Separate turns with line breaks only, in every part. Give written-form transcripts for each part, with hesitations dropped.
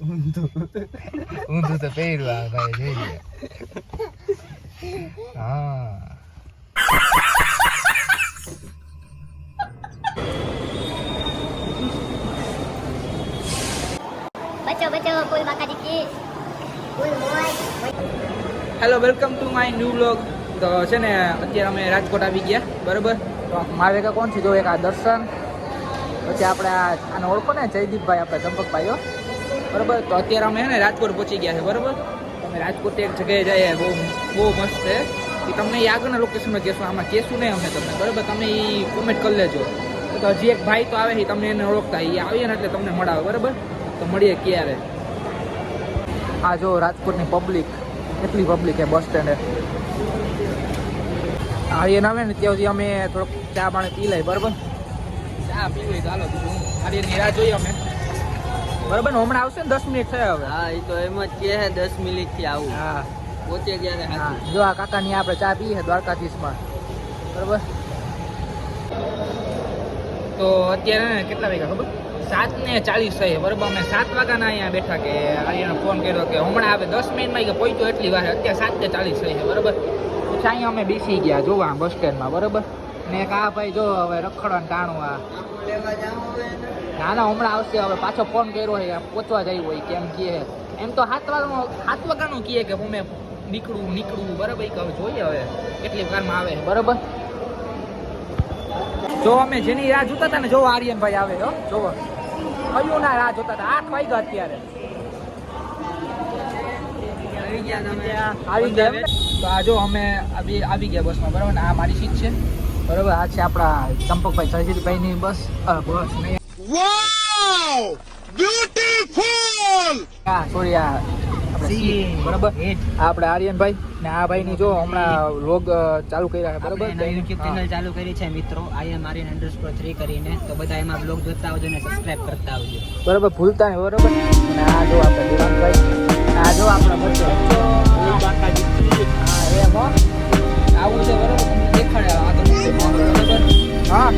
ઊંધું તો પહેર્યું આ ભાઈ જોઈએ. હા
बचो बचो फूल बाका जी की फूल मोय.
Hello, welcome to my new vlog. તો છે ને અત્યારે અમે રાજકોટ આવી ગયા, બરાબર. તો મારે ભેગા કોણ છે? જો એક આ દર્શન, પછી આપણે આને ઓળખો ને, જયદીપભાઈ, આપણે ચંપકભાઈઓ, બરાબર. તો અત્યારે અમે ને રાજકોટ પહોંચી ગયા છે, બરાબર. અમે રાજકોટ એક જગ્યાએ જઈએ, બહુ બહુ મસ્ત છે. એ તમને એ આગળના લોકેશનમાં કહેશું, આમાં કહેશું નહીં અમે તમને, બરાબર. તમે એ કોમેન્ટ કરી લેજો. તો હજી એક ભાઈ તો આવે છે, તમને એને ઓળખતા, એ આવીએ ને એટલે તમને મળાવે, બરાબર. તો મળીએ ક્યારે. આ જો રાજકોટની પબ્લિક, કેટલી પબ્લિક છે બસ સ્ટેન્ડે. આર્યન આવે ને ત્યાં સુધી અમે થોડોક ચા પાણી પી લઈએ, બરાબર. ચા પીવી તો હાલો, બીજું આર્યનની રાહ જોઈએ અમે, બરાબર. ને હમણાં આવશે ને 10 મિનિટ થયા હવે.
હા, એ તો એમ જ કહે છે 10 મિનિટથી આવું.
હા,
પહોંચે ગયા ને.
હા, જો આ કાકાની આપણે ચા પીએ દ્વારકાધીશમાં, બરાબર. તો અત્યારે ને કેટલા વાગ્યા ખબર? 7:40 થઈ, બરાબર. અમે 7 વાગ્યાના અહીંયા બેઠા કે આર્યને ફોન કર્યો કે હમણાં આવે 10 મિનિટમાં કે પહોંચ્યો એટલી વાર. અત્યારે 7:40 થઈ છે, બરાબર. પછી અહીંયા અમે બેસી ગયા જોવા બસ સ્ટેન્ડમાં, બરાબર. ને એક આ ભાઈ જો હવે રખડવાનું ટાણું આ ના ના હમણાં આવશે. હવે પાછો ફોન કર્યો છે, પહોંચવા જાય હોય કેમ કહે. એમ તો 7 વાગ્યાનું કહે કે અમે નીકળવું, બરાબર. હવે જોઈએ હવે કેટલી વારમાં આવે, બરાબર. જો અમે જેની રાહ જોતા હતા ને, જો આર્યનભાઈ આવે, હો જોવો કયું ના રાહ જોતા હતા. 8 વાગ્યા અત્યારે આવી ગયા. તો આ જો અમે આવી ગયા બસમાં, બરાબર. ને આ મારી સીટ છે, બરાબર. આ છે આપણા ચંપકભાઈ સજીરભાઈની બસ નહીં. વાવ બ્યુટીફુલ. હા સોરી, આ બરાબર. આપણે આર્યનભાઈ ને આ ભાઈની જો હમણાં વ્લોગ ચાલુ કર્યા છે, બરાબર.
યુટ્યુબ ચેનલ ચાલુ કરી છે મિત્રો, IAM_3 કરીને. તો બધા એમાં બ્લોગ જોતા આવજો ને સબસ્ક્રાઇબ કરતા આવજો,
બરાબર. ભૂલતા નહીં, બરાબર. અને આ જો આપણે દેવાનભાઈ, આ જો આપણા બચ્ચો હા એમ હો આવું છે, બરાબર. તમને દેખાડે આ તો બરાબર. હા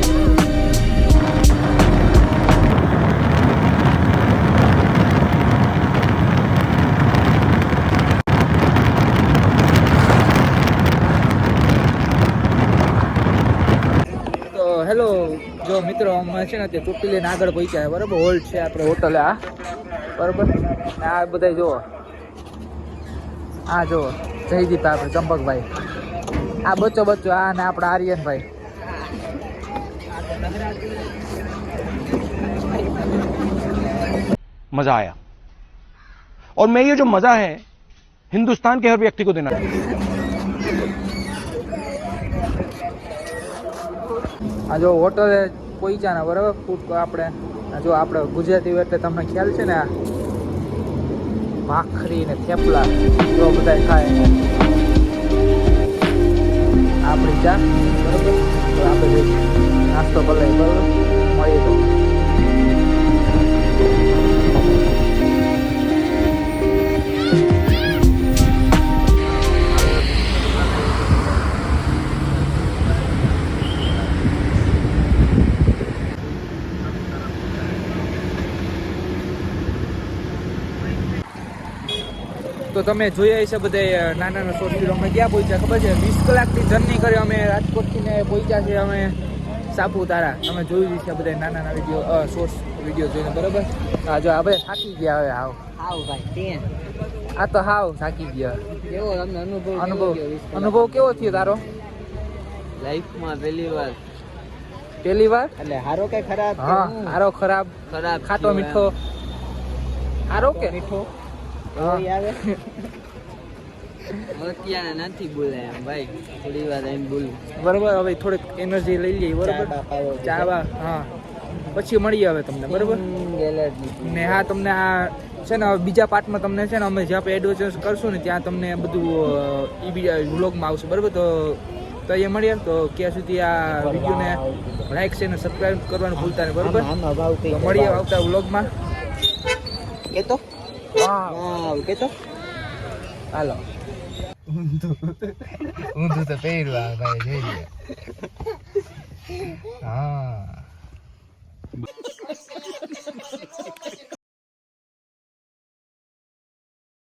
હેલો. જો મિત્રો અમે છે ને તે ચોટી લઈને આગળ પહોંચ્યા, બરાબર. હોલ્ડ છે આપણે હોટલે આ, બરાબર. ને આ બધા જુઓ, આ જુઓ જયદીપ, આપણે ચંપકભાઈ, આ બચ્ચો આ ને આપણા આર્યનભાઈ.
मजा आया और मैं ये जो मजा है हिंदुस्तान के हर व्यक्ति को देना
આ જો હોટલે પહોંચ્યા ને, બરાબર. ફૂડ આપણે જો આપણે ગુજરાતી એટલે તમને ખ્યાલ છે ને, આ ભાખરી ને થેપલા જો બધા ખાય. આપણી ચા, બરાબર. તો આપણે નાસ્તો ભલે, બરાબર. મળીએ તો. તો તમે જોયા છે બધા નાના શોર્ટ ફિલ્મ અમે ક્યાં પહોંચ્યા ખબર છે? 20 કલાકની જર્ની કરી અમે રાજકોટથી ને પહોંચ્યા છે અમે સાપુતારા. તમે જોયું છે બધા નાના વિડીયો શોર્ટ્સ વિડીયો જોઈને, બરાબર. હા જો આ બધા થાકી ગયા હવે.
હાવ ભાઈ
આ તો હાવ થાકી ગયા.
કેવો તમને
અનુભવ કેવો થયો તારો
લાઈફમાં પહેલી વાર
એટલે
હારો કે ખરાબ?
હા હારો ખરાબ ખાટો મીઠો. હારો કે
મીઠો આવે અત્યારે નથી બોલાય એમ ભાઈ, થોડી વાર એમ બોલું,
બરાબર. હવે થોડીક એનર્જી લઈ લઈએ, બરાબર. ચા હા પછી મળીએ હવે તમને, બરાબર. ને હા તમને આ છે ને બીજા પાર્ટમાં તમને છે ને અમે જ્યાં આપણે એડવર્ટાઇઝ કરશું ને ત્યાં તમને બધું એ બીજા વ્લોગમાં આવશે, બરાબર. તો અહીંયા મળીએ. તો ક્યાં સુધી આ વિડીયોને લાઈક છે ને સબસ્ક્રાઈબ કરવાનું ભૂલતા નહીં, બરાબર. તો મળીએ આવતા વ્લોગમાં.
કેતો
વાવ કેતો હાલો. ઊંધું તો પહેર્યું આ ભાઈ જોઈએ. હા